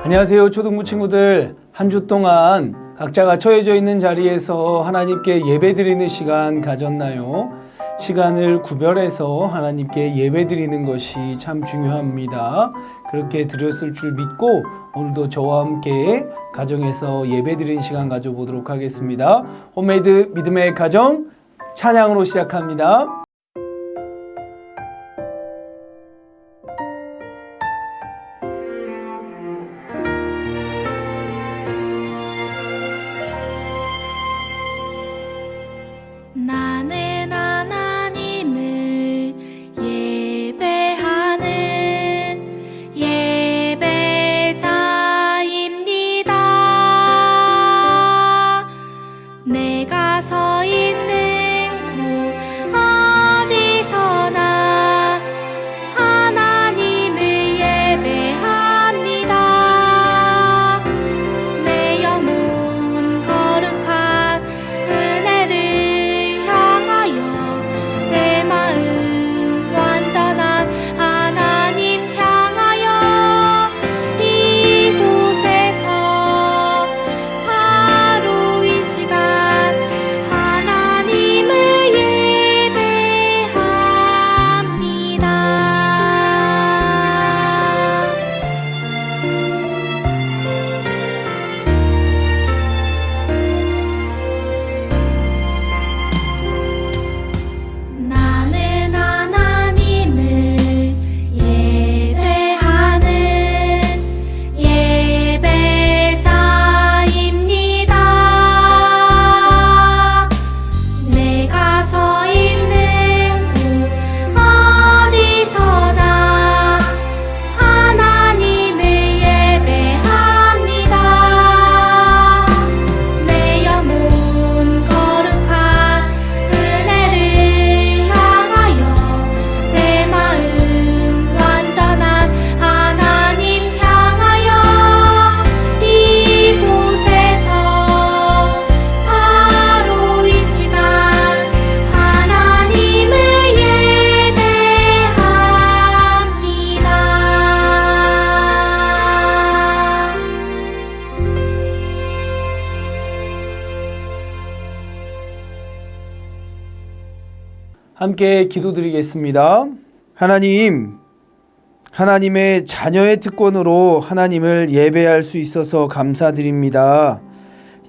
안녕하세요, 초등부 친구들. 한 주 동안 각자가 처해져 있는 자리에서 하나님께 예배드리는 시간 가졌나요? 시간을 구별해서 하나님께 예배드리는 것이 참 중요합니다. 그렇게 드렸을 줄 믿고 오늘도 저와 함께 가정에서 예배드리는 시간 가져보도록 하겠습니다. 홈메이드 믿음의 가정 찬양으로 시작합니다. 나는 하나님을 예배하는 예배자입니다. 내가 서 있는 곳 어디서나 하나님을 예배합니다. 내 영혼 거룩한 은혜를 내 마음 완전한 하나님 향하여 이곳에서 바로 이 시간 하나님을 예배합니다. 나는 하나님을 예배하는 예배자입니다. 내가 서 있는 곳 어디서나 하나님을 예배합니다. 내 영혼 거룩한 은혜를 향하여 내 마음 완전한 하나님 향하여 이곳에서 바로 이 시간 하나님을 예배합니다. 함께 기도드리겠습니다. 하나님의 자녀의 특권으로 하나님을 예배할 수 있어서 감사드립니다.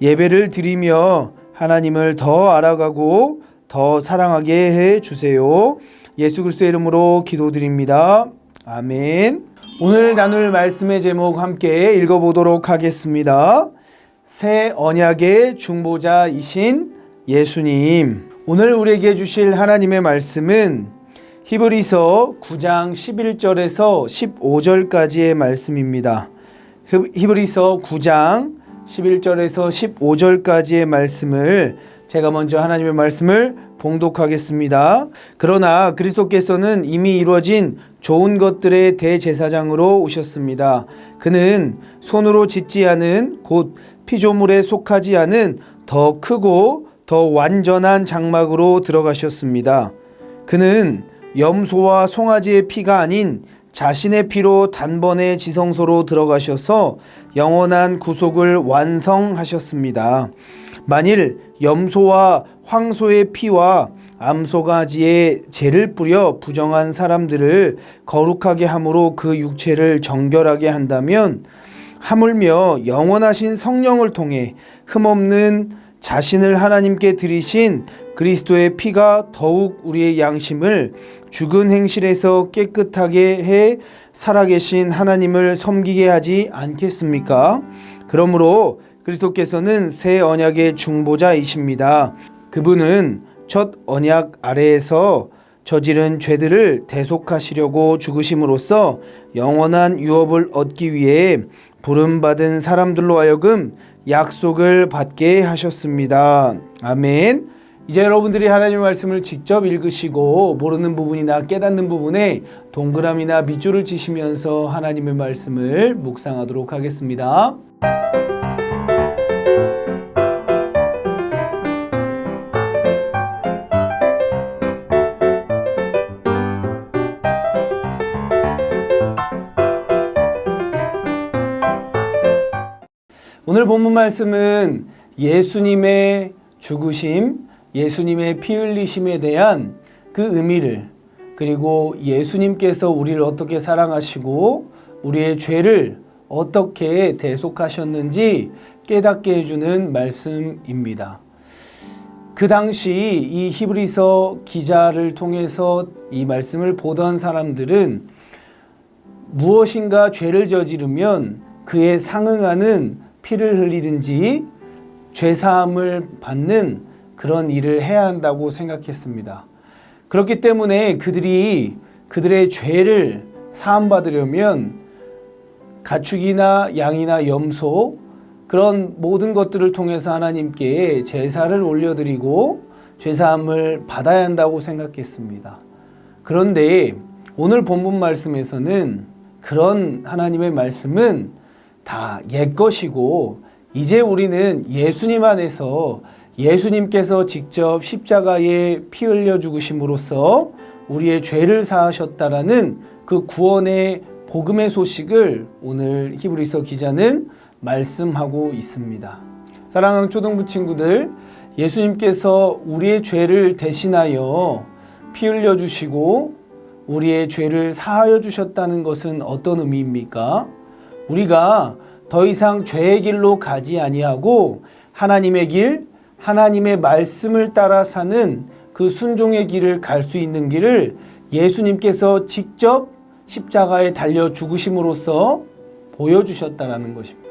예배를 드리며 하나님을 더 알아가고 더 사랑하게 해 주세요. 예수 그리스도의 이름으로 기도드립니다. 아멘. 오늘 나눌 말씀의 제목 함께 읽어보도록 하겠습니다. 새 언약의 중보자이신 예수님. 오늘 우리에게 주실 하나님의 말씀은 히브리서 9장 11절에서 15절까지의 말씀입니다. 히브리서 9장 11절에서 15절까지의 말씀을 제가 먼저 하나님의 말씀을 봉독하겠습니다. 그러나 그리스도께서는 이미 이루어진 좋은 것들의 대제사장으로 오셨습니다. 그는 손으로 짓지 않은 곧 피조물에 속하지 않은 더 크고 더 완전한 장막으로 들어가셨습니다. 그는 염소와 송아지의 피가 아닌 자신의 피로 단번에 지성소로 들어가셔서 영원한 구속을 완성하셨습니다. 만일 염소와 황소의 피와 암소가지에 재를 뿌려 부정한 사람들을 거룩하게 함으로 그 육체를 정결하게 한다면 하물며 영원하신 성령을 통해 흠없는 자신을 하나님께 드리신 그리스도의 피가 더욱 우리의 양심을 죽은 행실에서 깨끗하게 해 살아계신 하나님을 섬기게 하지 않겠습니까? 그러므로 그리스도께서는 새 언약의 중보자이십니다. 그분은 첫 언약 아래에서 저지른 죄들을 대속하시려고 죽으심으로써 영원한 유업을 얻기 위해 부름받은 사람들로 하여금 약속을 받게 하셨습니다. 아멘. 이제 여러분들이 하나님의 말씀을 직접 읽으시고 모르는 부분이나 깨닫는 부분에 동그라미나 밑줄을 치시면서 하나님의 말씀을 묵상하도록 하겠습니다. 오늘 본문 말씀은 예수님의 죽으심, 예수님의 피 흘리심에 대한 그 의미를, 그리고 예수님께서 우리를 어떻게 사랑하시고 우리의 죄를 어떻게 대속하셨는지 깨닫게 해주는 말씀입니다. 그 당시 이 히브리서 기자를 통해서 이 말씀을 보던 사람들은 무엇인가 죄를 저지르면 그에 상응하는 피를 흘리든지 죄사함을 받는 그런 일을 해야 한다고 생각했습니다. 그렇기 때문에 그들이 그들의 죄를 사함받으려면 가축이나 양이나 염소, 그런 모든 것들을 통해서 하나님께 제사를 올려드리고 죄사함을 받아야 한다고 생각했습니다. 그런데 오늘 본문 말씀에서는 그런 하나님의 말씀은 다 옛것이고 이제 우리는 예수님 안에서 예수님께서 직접 십자가에 피 흘려 죽으심으로써 우리의 죄를 사하셨다라는 그 구원의 복음의 소식을 오늘 히브리서 기자는 말씀하고 있습니다. 사랑하는 초등부 친구들, 예수님께서 우리의 죄를 대신하여 피 흘려 주시고 우리의 죄를 사하여 주셨다는 것은 어떤 의미입니까? 우리가 더 이상 죄의 길로 가지 아니하고 하나님의 길, 하나님의 말씀을 따라 사는 그 순종의 길을 갈 수 있는 길을 예수님께서 직접 십자가에 달려 죽으심으로써 보여주셨다는 것입니다.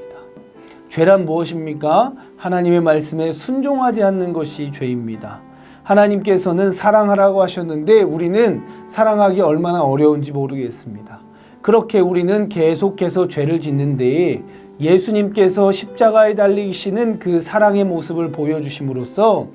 죄란 무엇입니까? 하나님의 말씀에 순종하지 않는 것이 죄입니다. 하나님께서는 사랑하라고 하셨는데 우리는 사랑하기 얼마나 어려운지 모르겠습니다. 그렇게 우리는 계속해서 죄를 짓는데 예수님께서 십자가에 달리시는 그 사랑의 모습을 보여주심으로써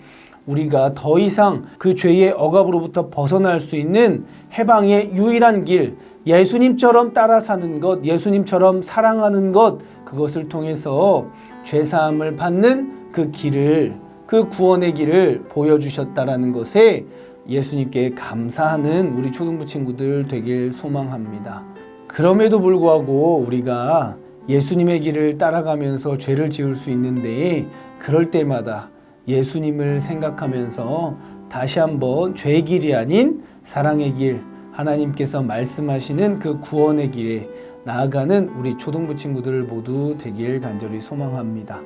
우리가 더 이상 그 죄의 억압으로부터 벗어날 수 있는 해방의 유일한 길, 예수님처럼 따라 사는 것, 예수님처럼 사랑하는 것, 그것을 통해서 죄사함을 받는 그 길을, 그 구원의 길을 보여주셨다라는 것에 예수님께 감사하는 우리 초등부 친구들 되길 소망합니다. 그럼에도 불구하고 우리가 예수님의 길을 따라가면서 죄를 지을 수 있는데 그럴 때마다 예수님을 생각하면서 다시 한번 죄의 길이 아닌 사랑의 길, 하나님께서 말씀하시는 그 구원의 길에 나아가는 우리 초등부 친구들 모두 되길 간절히 소망합니다.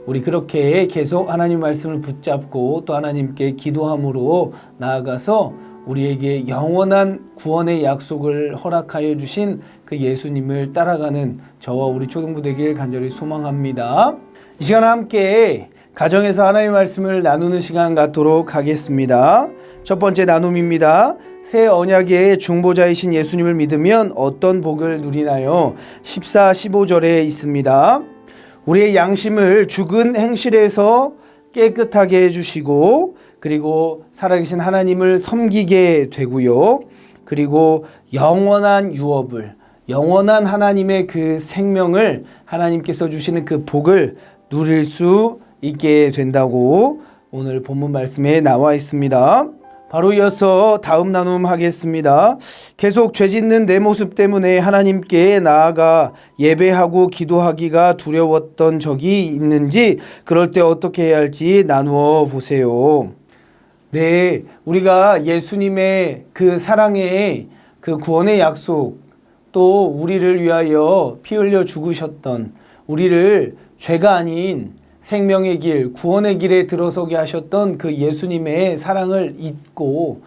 우리 그렇게 계속 하나님 말씀을 붙잡고 또 하나님께 기도함으로 나아가서 우리에게 영원한 구원의 약속을 허락하여 주신 그 예수님을 따라가는 저와 우리 초등부 되길 간절히 소망합니다. 이 시간 함께 가정에서 하나님의 말씀을 나누는 시간 갖도록 하겠습니다. 첫 번째 나눔입니다. 새 언약의 중보자이신 예수님을 믿으면 어떤 복을 누리나요? 14, 15절에 있습니다. 우리의 양심을 죽은 행실에서 깨끗하게 해주시고 그리고 살아계신 하나님을 섬기게 되고요. 그리고 영원한 유업을, 영원한 하나님의 그 생명을 하나님께서 주시는 그 복을 누릴 수 있게 된다고 오늘 본문 말씀에 나와 있습니다. 바로 이어서 다음 나눔 하겠습니다. 계속 죄 짓는 내 모습 때문에 하나님께 나아가 예배하고 기도하기가 두려웠던 적이 있는지, 그럴 때 어떻게 해야 할지 나누어 보세요. 네, 우리가 예수님의 그 사랑의 그 구원의 약속, 또 우리를 위하여 피 흘려 죽으셨던, 우리를 죄가 아닌 생명의 길, 구원의 길에 들어서게 하셨던 그 예수님의 사랑을 잊고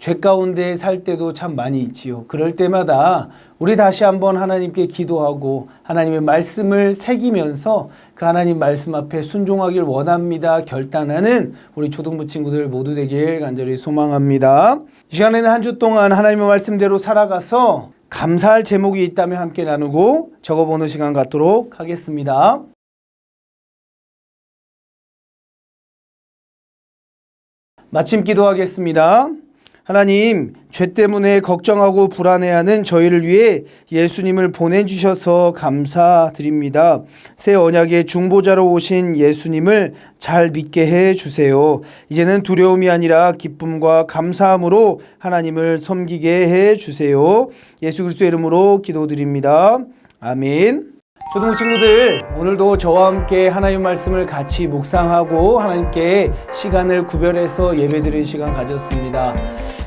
죄 가운데 살 때도 참 많이 있지요. 그럴 때마다 우리 다시 한번 하나님께 기도하고 하나님의 말씀을 새기면서 그 하나님 말씀 앞에 순종하길 원합니다 결단하는 우리 초등부 친구들 모두 되길 간절히 소망합니다. 이 시간에는 한 주 동안 하나님의 말씀대로 살아가서 감사할 제목이 있다면 함께 나누고 적어보는 시간 갖도록 하겠습니다. 마침 기도하겠습니다. 하나님, 죄 때문에 걱정하고 불안해하는 저희를 위해 예수님을 보내주셔서 감사드립니다. 새 언약의 중보자로 오신 예수님을 잘 믿게 해주세요. 이제는 두려움이 아니라 기쁨과 감사함으로 하나님을 섬기게 해주세요. 예수 그리스도의 이름으로 기도드립니다. 아멘. 초등부 친구들, 오늘도 저와 함께 하나님 말씀을 같이 묵상하고 하나님께 시간을 구별해서 예배드리는 시간 가졌습니다.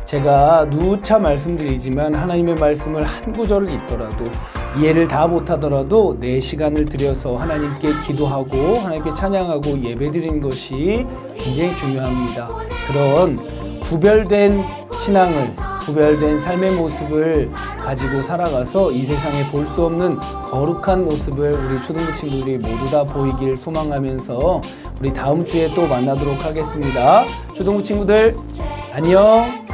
제가 누차 말씀드리지만 하나님의 말씀을 한 구절을 읽더라도 이해를 다 못하더라도 내 시간을 들여서 하나님께 기도하고 하나님께 찬양하고 예배드리는 것이 굉장히 중요합니다. 그런 구별된 신앙을, 구별된 삶의 모습을 가지고 살아가서 이 세상에 볼 수 없는 거룩한 모습을 우리 초등부 친구들이 모두 다 보이길 소망하면서 우리 다음 주에 또 만나도록 하겠습니다. 초등부 친구들 안녕.